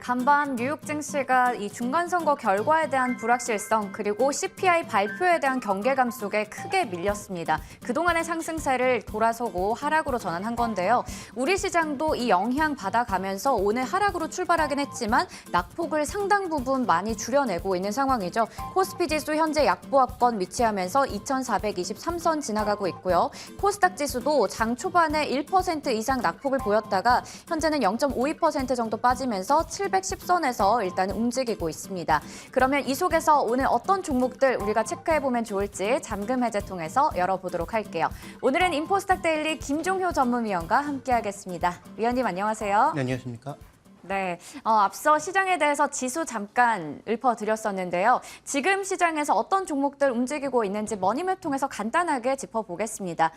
간밤 뉴욕 증시가 이 중간선거 결과에 대한 불확실성 그리고 CPI 발표에 대한 경계감 속에 크게 밀렸습니다. 그동안의 상승세를 돌아서고 하락으로 전환한 건데요. 우리 시장도 이 영향 받아가면서 오늘 하락으로 출발하긴 했지만 낙폭을 상당 부분 많이 줄여내고 있는 상황이죠. 코스피 지수 현재 약보합권 위치하면서 2423선 지나가고 있고요. 코스닥 지수도 장 초반에 1% 이상 낙폭을 보였다가 현재는 0.52% 정도 빠지면서 710선에서 일단 움직이고 있습니다. 그러면 이 속에서 오늘 어떤 종목들 우리가 체크해보면 좋을지 잠금 해제 통해서 열어보도록 할게요. 오늘은 인포스탁 데일리 김종효 전문위원과 함께하겠습니다. 위원님 안녕하세요. 네, 안녕하십니까? 네, 앞서 시장에 대해서 지수 잠깐 읊어드렸었는데요. 지금 시장에서 어떤 종목들 움직이고 있는지 머니맵 통해서 간단하게 짚어보겠습니다.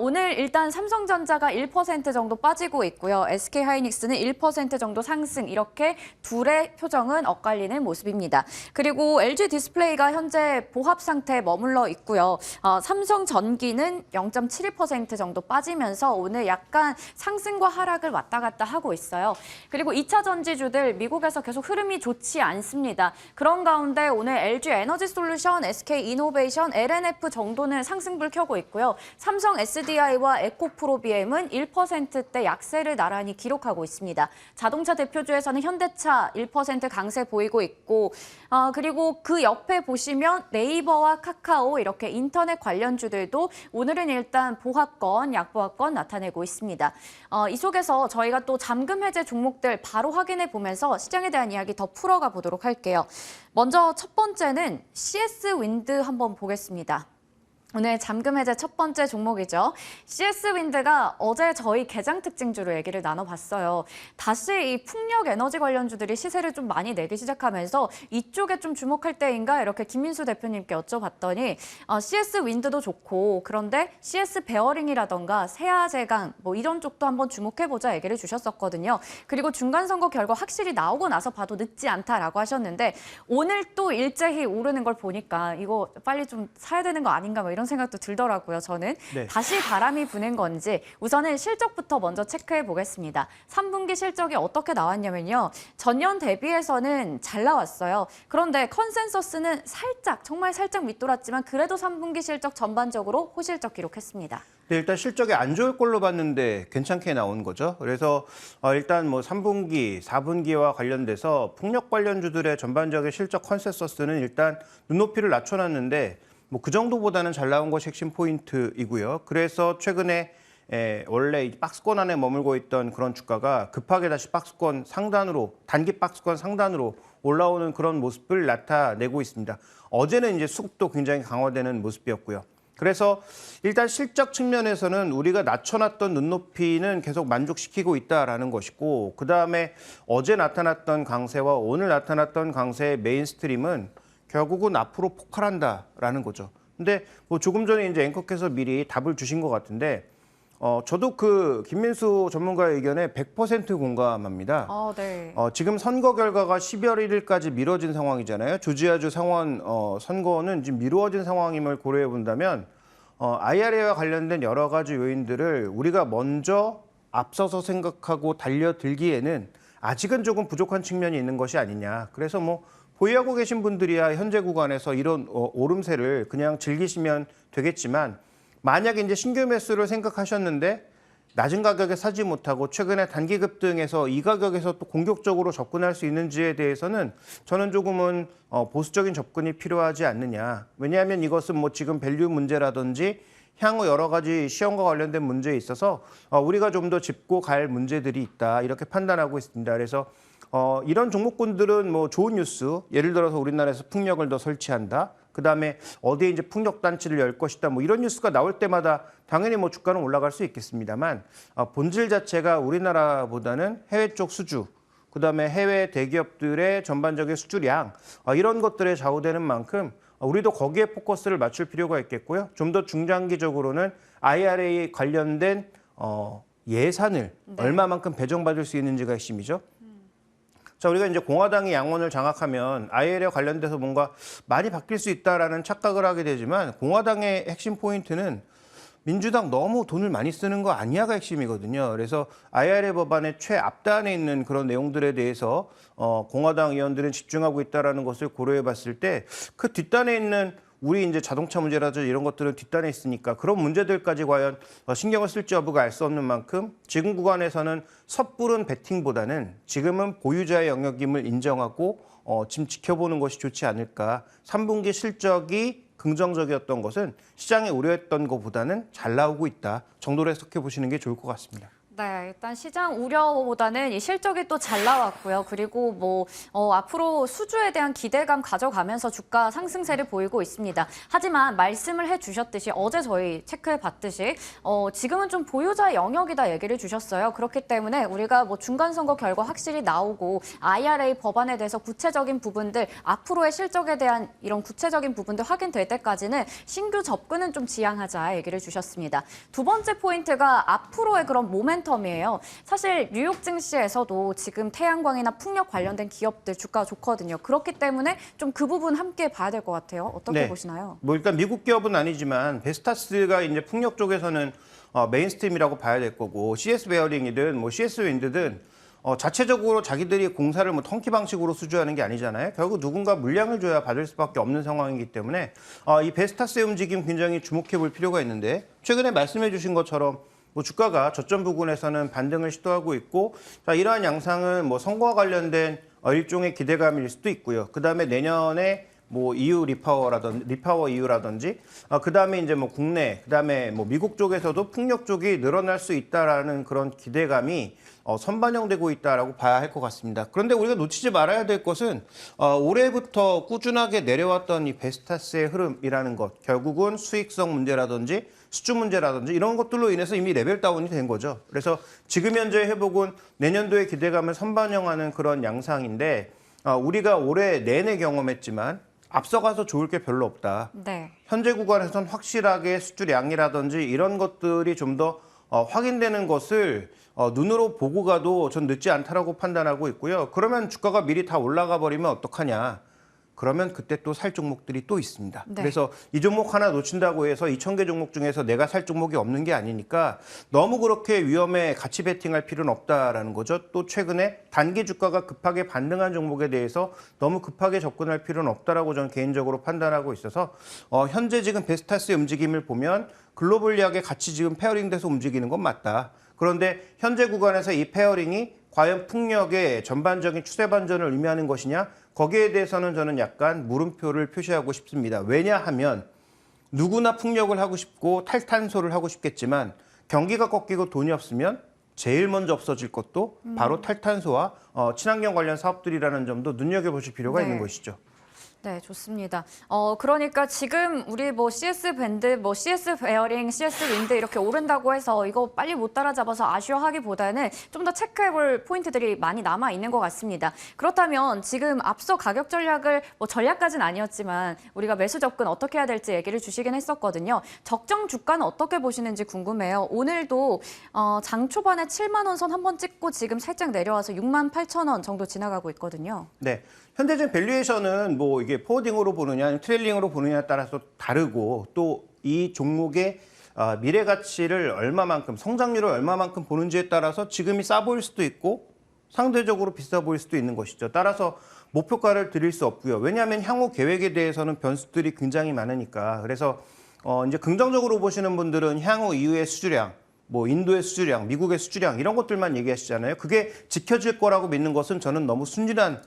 오늘 일단 삼성전자가 1% 정도 빠지고 있고요. SK하이닉스는 1% 정도 상승, 이렇게 둘의 표정은 엇갈리는 모습입니다. 그리고 LG디스플레이가 현재 보합 상태에 머물러 있고요. 삼성전기는 0.71% 정도 빠지면서 오늘 약간 상승과 하락을 왔다 갔다 하고 있어요. 그리고 2차 전지주들 미국에서 계속 흐름이 좋지 않습니다. 그런 가운데 오늘 LG에너지솔루션, SK이노베이션, LNF 정도는 상승불 켜고 있고요. 삼성 SDI와 에코프로비엠은 1%대 약세를 나란히 기록하고 있습니다. 자동차 대표주에서는 현대차 1% 강세 보이고 있고 그리고 그 옆에 보시면 네이버와 카카오 이렇게 인터넷 관련주들도 오늘은 일단 보합권, 약보합권 나타내고 있습니다. 이 속에서 저희가 또 잠금 해제 종목들 바로 확인해 보면서 시장에 대한 이야기 더 풀어가 보도록 할게요. 먼저 첫 번째는 CS 윈드 한번 보겠습니다. 오늘 잠금 해제 첫 번째 종목이죠. CS 윈드가 어제 저희 개장 특징주로 얘기를 나눠봤어요. 다시 이 풍력 에너지 관련주들이 시세를 좀 많이 내기 시작하면서 이쪽에 좀 주목할 때인가 이렇게 김민수 대표님께 여쭤봤더니 CS 윈드도 좋고 그런데 CS 베어링이라던가 세아제강 뭐 이런 쪽도 한번 주목해보자 얘기를 주셨었거든요. 그리고 중간선거 결과 확실히 나오고 나서 봐도 늦지 않다라고 하셨는데 오늘 또 일제히 오르는 걸 보니까 이거 빨리 좀 사야 되는 거 아닌가 뭐 이런 생각도 들더라고요. 저는 네. 다시 바람이 부는 건지 우선은 실적부터 먼저 체크해 보겠습니다. 3분기 실적이 어떻게 나왔냐면요. 전년 대비해서는 잘 나왔어요. 그런데 컨센서스는 살짝 정말 살짝 밑돌았지만 그래도 3분기 실적 전반적으로 호실적 기록했습니다. 네, 일단 실적이 안 좋을 걸로 봤는데 괜찮게 나온 거죠. 그래서 일단 뭐 3분기, 4분기와 관련돼서 풍력 관련주들의 전반적인 실적 컨센서스는 일단 눈높이를 낮춰놨는데 뭐 그 정도보다는 잘 나온 것이 핵심 포인트이고요. 그래서 최근에 원래 박스권 안에 머물고 있던 그런 주가가 급하게 다시 박스권 상단으로, 단기 박스권 상단으로 올라오는 그런 모습을 나타내고 있습니다. 어제는 이제 수급도 굉장히 강화되는 모습이었고요. 그래서 일단 실적 측면에서는 우리가 낮춰놨던 눈높이는 계속 만족시키고 있다라는 것이고, 그다음에 어제 나타났던 강세와 오늘 나타났던 강세의 메인스트림은 결국은 앞으로 폭발한다라는 거죠. 근데 뭐 조금 전에 이제 앵커께서 미리 답을 주신 것 같은데, 저도 그 김민수 전문가의 의견에 100% 공감합니다. 네. 지금 선거 결과가 12월 1일까지 미뤄진 상황이잖아요. 조지아주 상원 선거는 지금 미루어진 상황임을 고려해 본다면 IRA와 관련된 여러 가지 요인들을 우리가 먼저 앞서서 생각하고 달려들기에는 아직은 조금 부족한 측면이 있는 것이 아니냐. 그래서 뭐 보유하고 계신 분들이야 현재 구간에서 이런 오름세를 그냥 즐기시면 되겠지만, 만약에 이제 신규 매수를 생각하셨는데 낮은 가격에 사지 못하고 최근에 단기 급등해서 이 가격에서 또 공격적으로 접근할 수 있는지에 대해서는 저는 조금은 보수적인 접근이 필요하지 않느냐. 왜냐하면 이것은 뭐 지금 밸류 문제라든지 향후 여러 가지 시험과 관련된 문제에 있어서 우리가 좀 더 짚고 갈 문제들이 있다, 이렇게 판단하고 있습니다. 그래서 이런 종목군들은 뭐 좋은 뉴스, 예를 들어서 우리나라에서 풍력을 더 설치한다, 그다음에 어디에 이제 풍력 단지를 열 것이다, 뭐 이런 뉴스가 나올 때마다 당연히 뭐 주가는 올라갈 수 있겠습니다만, 본질 자체가 우리나라보다는 해외 쪽 수주, 그다음에 해외 대기업들의 전반적인 수주량, 이런 것들에 좌우되는 만큼 우리도 거기에 포커스를 맞출 필요가 있겠고요. 좀 더 중장기적으로는 IRA 관련된 예산을 얼마만큼 배정받을 수 있는지가 핵심이죠. 자, 우리가 이제 공화당이 양원을 장악하면 IRA 관련돼서 뭔가 많이 바뀔 수 있다라는 착각을 하게 되지만, 공화당의 핵심 포인트는 민주당 너무 돈을 많이 쓰는 거 아니야가 핵심이거든요. 그래서 IRA 법안의 최앞단에 있는 그런 내용들에 대해서 공화당 의원들은 집중하고 있다라는 것을 고려해 봤을 때 그 뒷단에 있는 우리 이제 자동차 문제라든지 이런 것들은 뒷단에 있으니까 그런 문제들까지 과연 신경을 쓸지 여부가 알 수 없는 만큼 지금 구간에서는 섣부른 베팅보다는 지금은 보유자의 영역임을 인정하고 지금 지켜보는 것이 좋지 않을까. 3분기 실적이 긍정적이었던 것은 시장이 우려했던 것보다는 잘 나오고 있다 정도로 해석해 보시는 게 좋을 것 같습니다. 네, 일단 시장 우려보다는 이 실적이 또 잘 나왔고요. 그리고 앞으로 수주에 대한 기대감 가져가면서 주가 상승세를 보이고 있습니다. 하지만 말씀을 해주셨듯이 어제 저희 체크해 봤듯이 지금은 좀 보유자 영역이다 얘기를 주셨어요. 그렇기 때문에 우리가 중간 선거 결과 확실히 나오고 IRA 법안에 대해서 구체적인 부분들 앞으로의 실적에 대한 이런 구체적인 부분들 확인될 때까지는 신규 접근은 좀 지양하자 얘기를 주셨습니다. 두 번째 포인트가 앞으로의 그런 모멘텀이에요. 사실 뉴욕 증시에서도 지금 태양광이나 풍력 관련된 기업들 주가가 좋거든요. 그렇기 때문에 좀 그 부분 함께 봐야 될 것 같아요. 어떻게 보시나요? 일단 미국 기업은 아니지만 베스타스가 이제 풍력 쪽에서는 메인스트림이라고 봐야 될 거고 CS 베어링이든 CS 윈드든 자체적으로 자기들이 공사를 턴키 방식으로 수주하는 게 아니잖아요. 결국 누군가 물량을 줘야 받을 수밖에 없는 상황이기 때문에 이 베스타스의 움직임 굉장히 주목해 볼 필요가 있는데 최근에 말씀해 주신 것처럼 주가가 저점 부근에서는 반등을 시도하고 있고 이러한 양상은 선거와 관련된 일종의 기대감일 수도 있고요. 그다음에 내년에 EU 리파워 EU라든지 그다음에 이제 국내 그다음에 미국 쪽에서도 풍력 쪽이 늘어날 수 있다라는 그런 기대감이 선반영되고 있다라고 봐야 할 것 같습니다. 그런데 우리가 놓치지 말아야 될 것은 올해부터 꾸준하게 내려왔던 이 베스타스의 흐름이라는 것, 결국은 수익성 문제라든지 수주 문제라든지 이런 것들로 인해서 이미 레벨 다운이 된 거죠. 그래서 지금 현재 회복은 내년도의 기대감을 선반영하는 그런 양상인데 우리가 올해 내내 경험했지만 앞서가서 좋을 게 별로 없다. 네. 현재 구간에서는 확실하게 수주량이라든지 이런 것들이 좀 더 확인되는 것을 눈으로 보고 가도 전 늦지 않다라고 판단하고 있고요. 그러면 주가가 미리 다 올라가 버리면 어떡하냐. 그러면 그때 또 살 종목들이 또 있습니다. 네. 그래서 이 종목 하나 놓친다고 해서 2,000개 종목 중에서 내가 살 종목이 없는 게 아니니까 너무 그렇게 위험에 같이 베팅할 필요는 없다라는 거죠. 또 최근에 단기 주가가 급하게 반등한 종목에 대해서 너무 급하게 접근할 필요는 없다라고 저는 개인적으로 판단하고 있어서 현재 지금 베스타스의 움직임을 보면 글로벌리하게 같이 지금 페어링돼서 움직이는 건 맞다. 그런데 현재 구간에서 이 페어링이 과연 풍력의 전반적인 추세 반전을 의미하는 것이냐? 거기에 대해서는 저는 약간 물음표를 표시하고 싶습니다. 왜냐하면 누구나 풍력을 하고 싶고 탈탄소를 하고 싶겠지만 경기가 꺾이고 돈이 없으면 제일 먼저 없어질 것도 바로 탈탄소와 친환경 관련 사업들이라는 점도 눈여겨보실 필요가 있는 것이죠. 네, 좋습니다. 그러니까 지금 우리 CS 밴드, CS 베어링, CS 윈드 이렇게 오른다고 해서 이거 빨리 못 따라잡아서 아쉬워하기보다는 좀 더 체크해볼 포인트들이 많이 남아 있는 것 같습니다. 그렇다면 지금 앞서 가격 전략을 전략까지는 아니었지만 우리가 매수 접근 어떻게 해야 될지 얘기를 주시긴 했었거든요. 적정 주가는 어떻게 보시는지 궁금해요. 오늘도 장 초반에 7만 원 선 한번 찍고 지금 살짝 내려와서 6만 8천 원 정도 지나가고 있거든요. 네. 현재적인 밸류에이션은 이게 포워딩으로 보느냐, 아니면 트레일링으로 보느냐에 따라서 다르고 또 이 종목의 미래 가치를 얼마만큼, 성장률을 얼마만큼 보는지에 따라서 지금이 싸 보일 수도 있고 상대적으로 비싸 보일 수도 있는 것이죠. 따라서 목표가를 드릴 수 없고요. 왜냐하면 향후 계획에 대해서는 변수들이 굉장히 많으니까. 그래서 이제 긍정적으로 보시는 분들은 향후 이후의 수주량, 인도의 수주량, 미국의 수주량 이런 것들만 얘기하시잖아요. 그게 지켜질 거라고 믿는 것은 저는 너무 순진한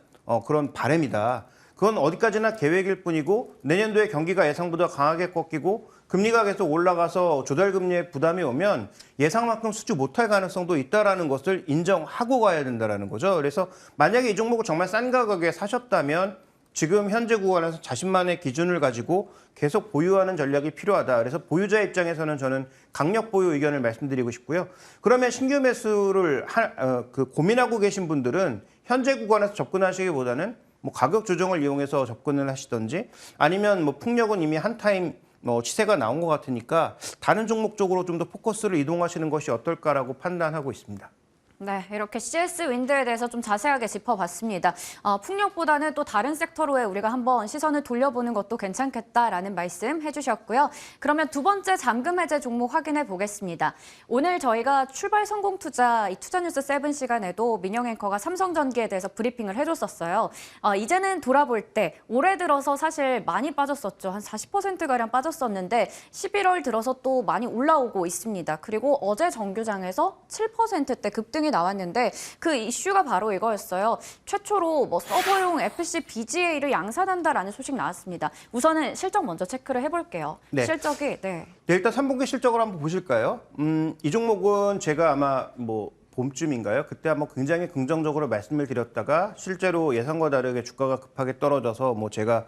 그런 바람이다. 그건 어디까지나 계획일 뿐이고 내년도에 경기가 예상보다 강하게 꺾이고 금리가 계속 올라가서 조달금리에 부담이 오면 예상만큼 수주 못할 가능성도 있다라는 것을 인정하고 가야 된다는 거죠. 그래서 만약에 이 종목을 정말 싼 가격에 사셨다면 지금 현재 구간에서 자신만의 기준을 가지고 계속 보유하는 전략이 필요하다. 그래서 보유자 입장에서는 저는 강력 보유 의견을 말씀드리고 싶고요. 그러면 신규 매수를 고민하고 계신 분들은 현재 구간에서 접근하시기보다는 가격 조정을 이용해서 접근을 하시든지 아니면 풍력은 이미 한 타임 시세가 나온 것 같으니까 다른 종목 쪽으로 좀 더 포커스를 이동하시는 것이 어떨까라고 판단하고 있습니다. 네, 이렇게 CS 윈드에 대해서 좀 자세하게 짚어봤습니다. 풍력보다는 또 다른 섹터로에 우리가 한번 시선을 돌려보는 것도 괜찮겠다라는 말씀 해주셨고요. 그러면 두 번째 잠금 해제 종목 확인해 보겠습니다. 오늘 저희가 출발 성공 투자, 이 투자뉴스 7 시간에도 민영 앵커가 삼성전기에 대해서 브리핑을 해줬었어요. 이제는 돌아볼 때 올해 들어서 사실 많이 빠졌었죠. 한 40%가량 빠졌었는데 11월 들어서 또 많이 올라오고 있습니다. 그리고 어제 정규장에서 7%대 급등이 나왔는데 그 이슈가 바로 이거였어요. 최초로 뭐 서버용 FC BGA를 양산한다라는 소식 나왔습니다. 우선은 실적 먼저 체크를 해볼게요. 네. 실적이 네, 일단 3분기 실적을 한번 보실까요? 이 종목은 제가 아마 뭐 봄쯤인가요? 그때 한번 굉장히 긍정적으로 말씀을 드렸다가 실제로 예상과 다르게 주가가 급하게 떨어져서 뭐 제가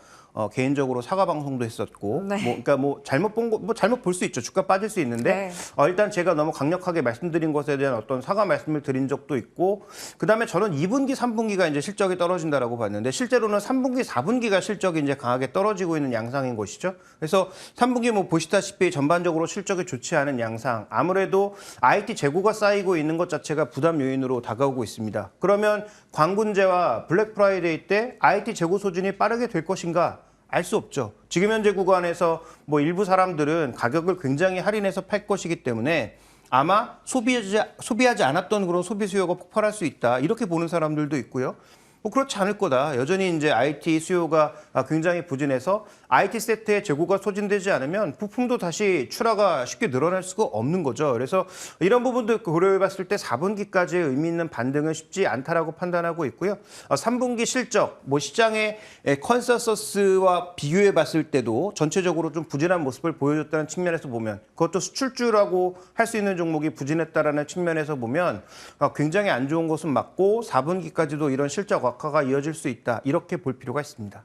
개인적으로 사과 방송도 했었고, 네. 그러니까 뭐 잘못 본 거, 뭐 잘못 볼 수 있죠. 주가 빠질 수 있는데 네. 일단 제가 너무 강력하게 말씀드린 것에 대한 어떤 사과 말씀을 드린 적도 있고, 그다음에 저는 2분기, 3분기가 이제 실적이 떨어진다라고 봤는데 실제로는 3분기, 4분기가 실적이 이제 강하게 떨어지고 있는 양상인 것이죠. 그래서 3분기 뭐 보시다시피 전반적으로 실적이 좋지 않은 양상, 아무래도 IT 재고가 쌓이고 있는 것 자체가 부담 요인으로 다가오고 있습니다. 그러면 광군제와 블랙 프라이데이 때 IT 재고 소진이 빠르게 될 것인가? 알 수 없죠. 지금 현재 구간에서 뭐 일부 사람들은 가격을 굉장히 할인해서 팔 것이기 때문에 아마 소비하지 않았던 그런 소비 수요가 폭발할 수 있다. 이렇게 보는 사람들도 있고요. 뭐 그렇지 않을 거다. 여전히 이제 IT 수요가 굉장히 부진해서 IT 세트의 재고가 소진되지 않으면 부품도 다시 출하가 쉽게 늘어날 수가 없는 거죠. 그래서 이런 부분도 고려해 봤을 때 4분기까지 의미 있는 반등은 쉽지 않다라고 판단하고 있고요. 3분기 실적, 뭐 시장의 컨센서스와 비교해 봤을 때도 전체적으로 좀 부진한 모습을 보여줬다는 측면에서 보면, 그것도 수출주라고 할 수 있는 종목이 부진했다라는 측면에서 보면 굉장히 안 좋은 것은 맞고 4분기까지도 이런 실적 악화가 이어질 수 있다. 이렇게 볼 필요가 있습니다.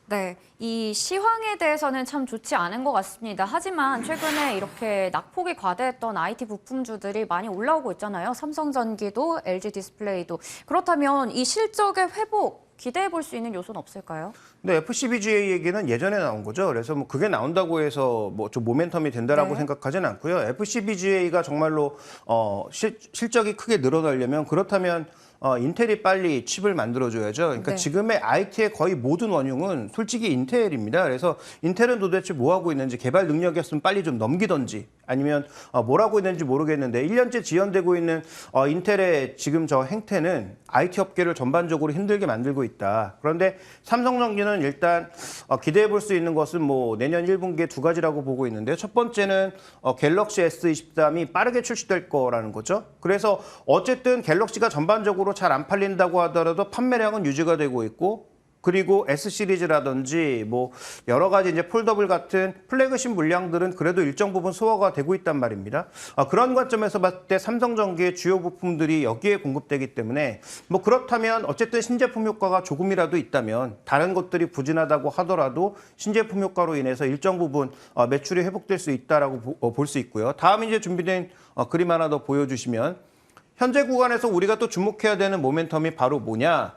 네, 이 시황에 대해서는 참 좋지 않은 것 같습니다. 하지만 최근에 이렇게 낙폭이 과대했던 IT 부품주들이 많이 올라오고 있잖아요. 삼성전기도, LG 디스플레이도. 그렇다면 이 실적의 회복 기대해 볼 수 있는 요소는 없을까요? 네, FCBGA 얘기는 예전에 나온 거죠. 그래서 뭐 그게 나온다고 해서 뭐 좀 모멘텀이 된다라고 네. 생각하지는 않고요. FCBGA가 정말로 실적이 크게 늘어나려면, 그렇다면 인텔이 빨리 칩을 만들어줘야죠. 그러니까 네. 지금의 IT의 거의 모든 원흉은 솔직히 인텔입니다. 그래서 인텔은 도대체 뭐 하고 있는지, 개발 능력이었으면 빨리 좀 넘기던지, 아니면 뭘 하고 있는지 모르겠는데 1년째 지연되고 있는 인텔의 지금 저 행태는 IT 업계를 전반적으로 힘들게 만들고 있다. 그런데 삼성전기는 일단 기대해 볼 수 있는 것은 뭐 내년 1분기에 두 가지라고 보고 있는데요. 첫 번째는 갤럭시 S23이 빠르게 출시될 거라는 거죠. 그래서 어쨌든 갤럭시가 전반적으로 잘 안 팔린다고 하더라도 판매량은 유지가 되고 있고, 그리고 S 시리즈라든지 뭐 여러 가지 이제 폴더블 같은 플래그십 물량들은 그래도 일정 부분 소화가 되고 있단 말입니다. 그런 관점에서 봤을 때 삼성전기의 주요 부품들이 여기에 공급되기 때문에 뭐 그렇다면 어쨌든 신제품 효과가 조금이라도 있다면, 다른 것들이 부진하다고 하더라도 신제품 효과로 인해서 일정 부분 매출이 회복될 수 있다라고 볼 수 있고요. 다음 이제 준비된 그림 하나 더 보여주시면, 현재 구간에서 우리가 또 주목해야 되는 모멘텀이 바로 뭐냐?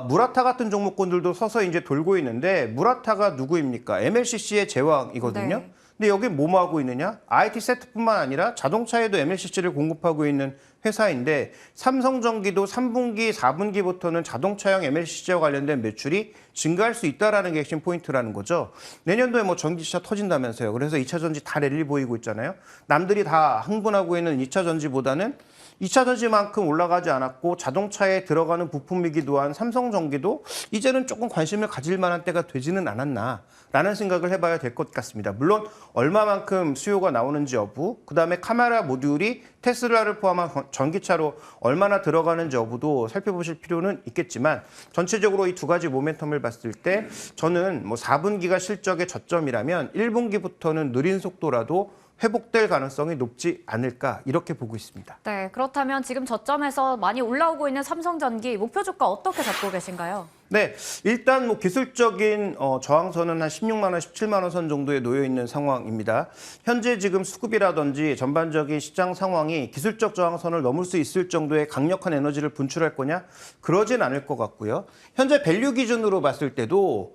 무라타 같은 종목군들도 서서히 이제 돌고 있는데, 무라타가 누구입니까? MLCC의 제왕이거든요. 네. 근데 여기 뭐 하고 있느냐? IT 세트뿐만 아니라 자동차에도 MLCC를 공급하고 있는 회사인데, 삼성전기도 3분기, 4분기부터는 자동차용 MLCC와 관련된 매출이 증가할 수 있다라는 게 핵심 포인트라는 거죠. 내년도에 뭐 전기차 터진다면서요. 그래서 2차 전지 다 랠리 보이고 있잖아요. 남들이 다 흥분하고 있는 2차 전지보다는 2차 전지만큼 올라가지 않았고 자동차에 들어가는 부품이기도 한 삼성전기도 이제는 조금 관심을 가질 만한 때가 되지는 않았나라는 생각을 해봐야 될 것 같습니다. 물론 얼마만큼 수요가 나오는지 여부, 그다음에 카메라 모듈이 테슬라를 포함한 전기차로 얼마나 들어가는지 여부도 살펴보실 필요는 있겠지만, 전체적으로 이 두 가지 모멘텀을 봤을 때 저는 뭐 4분기가 실적의 저점이라면 1분기부터는 느린 속도라도 회복될 가능성이 높지 않을까, 이렇게 보고 있습니다. 네, 그렇다면 지금 저점에서 많이 올라오고 있는 삼성전기 목표 주가 어떻게 잡고 계신가요? 네, 일단 뭐 기술적인 저항선은 한 16만 원, 17만 원 선 정도에 놓여 있는 상황입니다. 현재 지금 수급이라든지 전반적인 시장 상황이 기술적 저항선을 넘을 수 있을 정도의 강력한 에너지를 분출할 거냐? 그러진 않을 것 같고요. 현재 밸류 기준으로 봤을 때도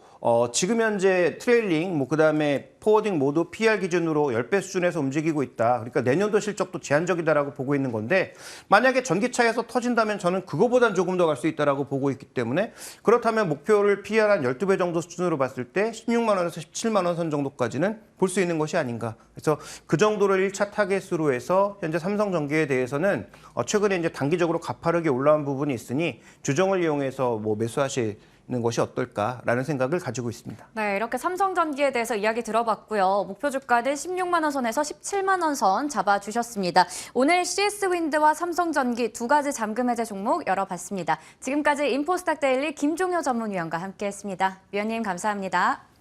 지금 현재 트레일링, 그다음에 포워딩 모두 PR 기준으로 10배 수준에서 움직이고 있다. 그러니까 내년도 실적도 제한적이다라고 보고 있는 건데 만약에 전기차에서 터진다면 저는 그거보단 조금 더 갈 수 있다라고 보고 있기 때문에 그렇다면 목표를 PR 한 12배 정도 수준으로 봤을 때 16만 원에서 17만 원 선 정도까지는 볼 수 있는 것이 아닌가. 그래서 그 정도를 1차 타겟으로 해서 현재 삼성전기에 대해서는 최근에 이제 단기적으로 가파르게 올라온 부분이 있으니 주정을 이용해서 매수하실 는 것이 어떨까라는 생각을 가지고 있습니다. 네, 이렇게 삼성전기에 대해서 이야기 들어봤고요. 목표 주가는 16만 원 선에서 17만 원 선 잡아주셨습니다. 오늘 CS윈드와 삼성전기 두 가지 잠금 해제 종목 열어봤습니다. 지금까지 인포스탁 데일리 김종효 전문위원과 함께했습니다. 위원님 감사합니다.